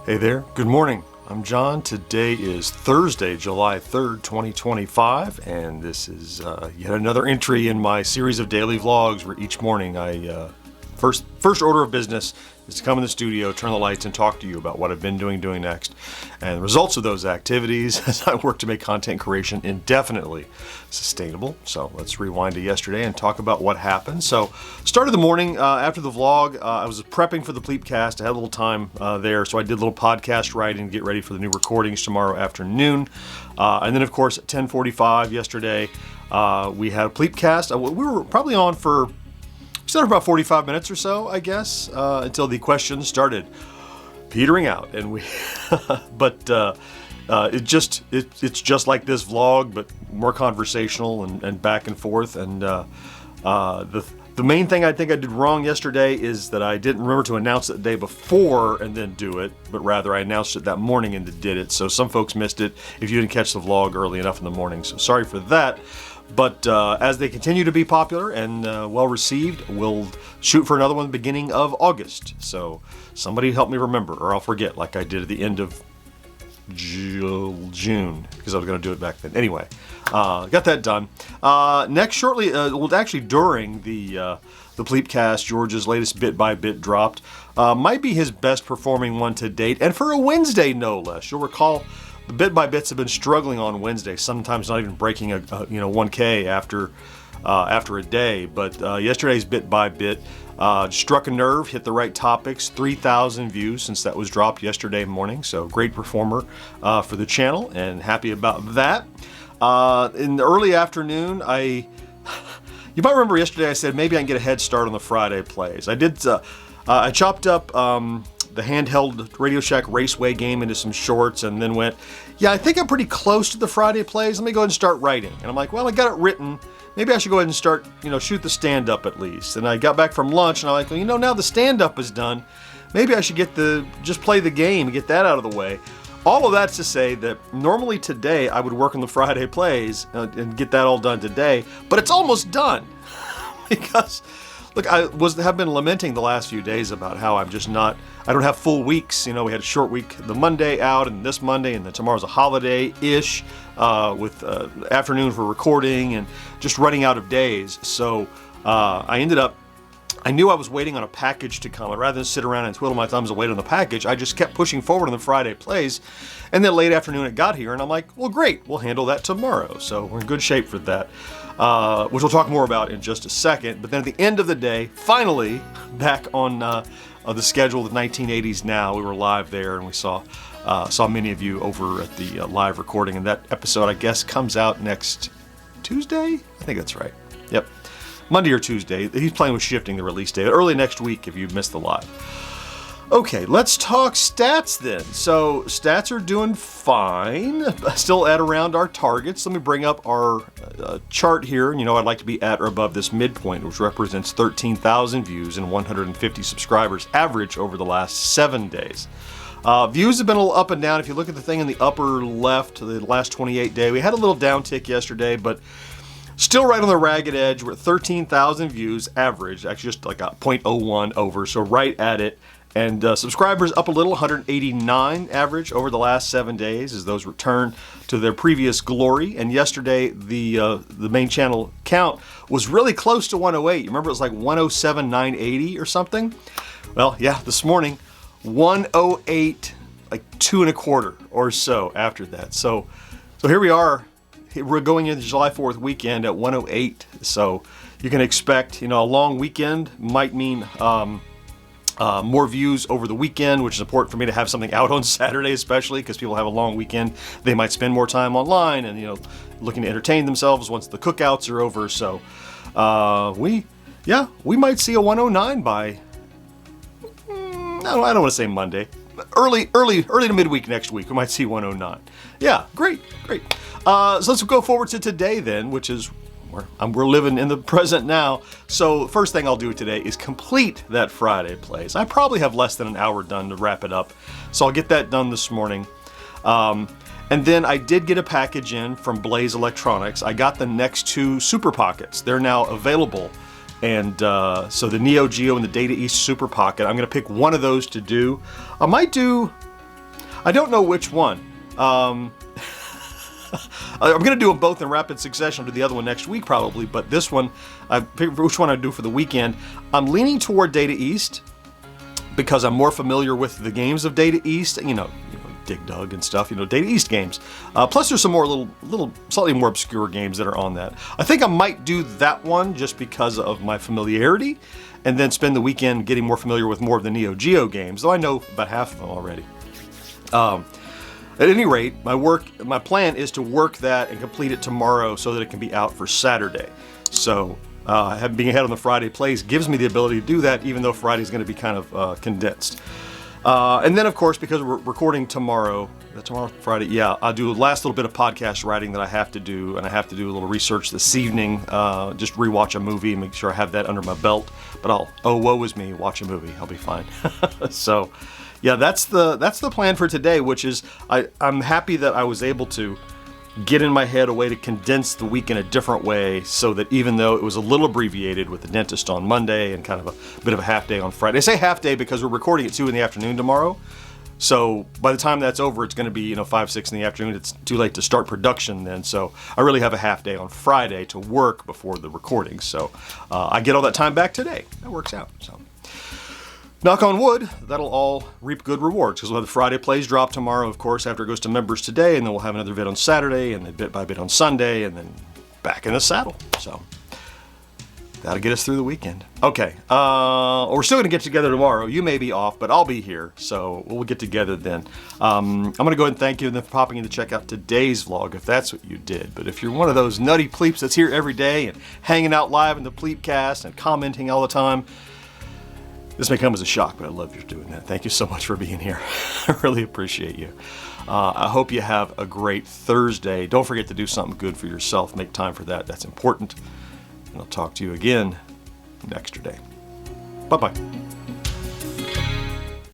Hey there, good morning. I'm John. Today is Thursday, July 3rd, 2025, and this is yet another entry in my series of daily vlogs where each morning I, first order of business is to come in the studio, turn the lights, and talk to you about what I've been doing next, and the results of those activities as I work to make content creation indefinitely sustainable. So let's rewind to yesterday and talk about what happened. So started the morning after the vlog. I was prepping for the Pleepcast. I had a little time there, so I did a little podcast writing to get ready for the new recordings tomorrow afternoon. And then, of course, at 10:45 yesterday, we had a Pleepcast. We were probably on for about 45 minutes or so, I guess, until the questions started petering out, and we. But it's just like this vlog, but more conversational and back and forth. And the main thing I think I did wrong yesterday is that I didn't remember to announce it the day before and then do it, but rather I announced it that morning and did it. So some folks missed it if you didn't catch the vlog early enough in the morning. So sorry for that. But as they continue to be popular and well received, we'll shoot for another one at the beginning of August. So somebody help me remember, or I'll forget, like I did at the end of June, because I was going to do it back then. Anyway, got that done. Next, shortly, well, actually during the Pleepcast, George's latest Bit by Bit dropped. Might be his best performing one to date, and for a Wednesday, no less. You'll recall the Bit by Bits have been struggling on Wednesday, sometimes not even breaking a 1K after a day. But yesterday's Bit by Bit struck a nerve, hit the right topics, 3,000 views since that was dropped yesterday morning. So great performer for the channel, and happy about that. In the early afternoon, you might remember yesterday I said maybe I can get a head start on the Friday plays. I did. I chopped up the handheld Radio Shack Raceway game into some shorts, and then went, yeah, I think I'm pretty close to the Friday plays. Let me go ahead and start writing. And I'm like, well, I got it written. Maybe I should go ahead and start, shoot the stand-up at least. And I got back from lunch, and I'm like, well, now the stand-up is done. Maybe I should just play the game and get that out of the way. All of that's to say that normally today I would work on the Friday plays and get that all done today, but it's almost done. Because, look, I have been lamenting the last few days about how I don't have full weeks. We had a short week the Monday out, and this Monday, and then tomorrow's a holiday-ish with afternoon for recording, and just running out of days. So I knew I was waiting on a package to come, and rather than sit around and twiddle my thumbs and wait on the package, I just kept pushing forward on the Friday plays, and then late afternoon it got here, and I'm like, well, great, we'll handle that tomorrow. So we're in good shape for that, which we'll talk more about in just a second. But then at the end of the day, finally back on the schedule of the 1980s Now. We were live there, and we saw many of you over at the live recording, and that episode, I guess, comes out next Tuesday? I think that's right. Yep. Monday or Tuesday. He's playing with shifting the release date. Early next week if you missed the live. Okay, let's talk stats then. So stats are doing fine. Still at around our targets. Let me bring up our chart here. I'd like to be at or above this midpoint, which represents 13,000 views and 150 subscribers average over the last 7 days. Views have been a little up and down. If you look at the thing in the upper left, the last 28 day, we had a little downtick yesterday, but still right on the ragged edge. We're at 13,000 views average, actually just like a 0.01 over, so right at it. And subscribers up a little, 189 average over the last 7 days as those return to their previous glory. And yesterday, the main channel count was really close to 108. You remember it was like 107,980 or something? Well, yeah, this morning, 108, like 2.25 or so after that. So here we are. We're going into July 4th weekend at 108. So you can expect, a long weekend might mean more views over the weekend, which is important for me to have something out on Saturday, especially because people have a long weekend. They might spend more time online and, looking to entertain themselves once the cookouts are over. So we might see a 109 by, no, I don't want to say Monday. Early to midweek next week, we might see 109. Yeah, great. So let's go forward to today then, which is we're living in the present now. So first thing I'll do today is complete that Friday plays. I probably have less than an hour done to wrap it up, so I'll get that done this morning. And then I did get a package in from Blaze Electronics. I got the next two Super Pockets. They're now available. And so the Neo Geo and the Data East Super Pocket, I'm going to pick one of those to do. I might do I don't know which one. I'm going to do them both in rapid succession. I'll do the other one next week probably, but this one, I picked which one I'd do for the weekend. I'm leaning toward Data East because I'm more familiar with the games of Data East, Dig Dug and stuff, Data East games. Plus there's some more little slightly more obscure games that are on that. I think I might do that one just because of my familiarity, and then spend the weekend getting more familiar with more of the Neo Geo games, though I know about half of them already. At any rate, my plan is to work that and complete it tomorrow so that it can be out for Saturday. So being ahead on the Friday plays gives me the ability to do that, even though Friday's going to be kind of condensed. And then, of course, because we're recording tomorrow, Friday, yeah, I'll do a last little bit of podcast writing that I have to do, and I have to do a little research this evening, just rewatch a movie and make sure I have that under my belt. But woe is me, watch a movie, I'll be fine. So, yeah, that's the plan for today, which is I'm happy that I was able to get in my head a way to condense the week in a different way, so that even though it was a little abbreviated with the dentist on Monday and kind of a bit of a half day on Friday. I say half day because we're recording at 2 in the afternoon tomorrow. So by the time that's over, it's going to be 5, 6 in the afternoon. It's too late to start production then. So I really have a half day on Friday to work before the recording. So I get all that time back today. That works out. So knock on wood, that'll all reap good rewards, because we'll have the Friday plays drop tomorrow, of course, after it goes to members today, and then we'll have another vid on Saturday, and then bit by bit on Sunday, and then back in the saddle. So that'll get us through the weekend. Okay, we're still going to get together tomorrow. You may be off, but I'll be here, so we'll get together then. I'm going to go ahead and thank you for popping in to check out today's vlog, if that's what you did. But if you're one of those nutty pleeps that's here every day and hanging out live in the Pleepcast and commenting all the time, this may come as a shock, but I love you doing that. Thank you so much for being here. I really appreciate you. I hope you have a great Thursday. Don't forget to do something good for yourself. Make time for that. That's important. And I'll talk to you again next day. Bye-bye.